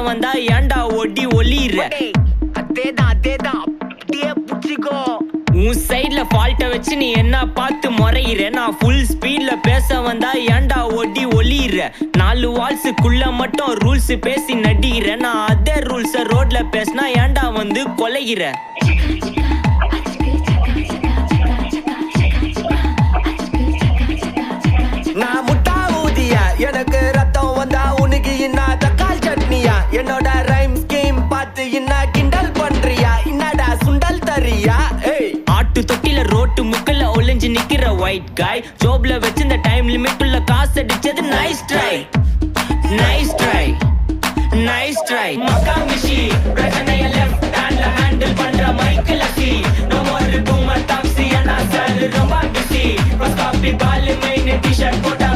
வந்தா ஏன்டா ஒடி ஒளிற அதேதான் அதேதான் அப்படியே புடிச்சிக்கோ உன் சைட்ல ஃபால்ட்ட வச்சு நீ என்ன பார்த்து முறையிற நான் ஃபுல் ஸ்பீட்ல பேச வந்தா ஏன்டா ஒடி ஒளிற 4 வால்ஸுக்குள்ள மட்டும் ரூல்ஸ் பேசி நடிகிற நான் அதே ரூல்ஸ ரோட்ல பேசினா ஏன்டா வந்து கொலைகிற நான் முட்டா ஊதியா எனக்கு ரத்தம் வந்தா உனக்கு இன்னா தக்காளி சட்னியா என்னோட ரைம் ஸ்கீம் பார்த்து என்ன கிண்டல் பண்றியா என்னடா சுண்டல் தரியா ஆட்டு தொட்டில ரோட்டு முக்கல்ல ஒளிஞ்சு நிக்கிற ஒயிட் காய் ஜோப்ல வச்சிருந்த டைம் லிமிட் உள்ள காசு அடிச்சது nice try nice try nice try மக்கா மிஷி பிரச்சனைய லெஃப்ட் ஹேண்ட்ல ஹேண்டில் பண்ற Michael lucky no more too much taxi and அசல் ரொம்ப பிஸி பஸ் காப்பி பால் மெயின் டி-ஷர்ட் போட்டா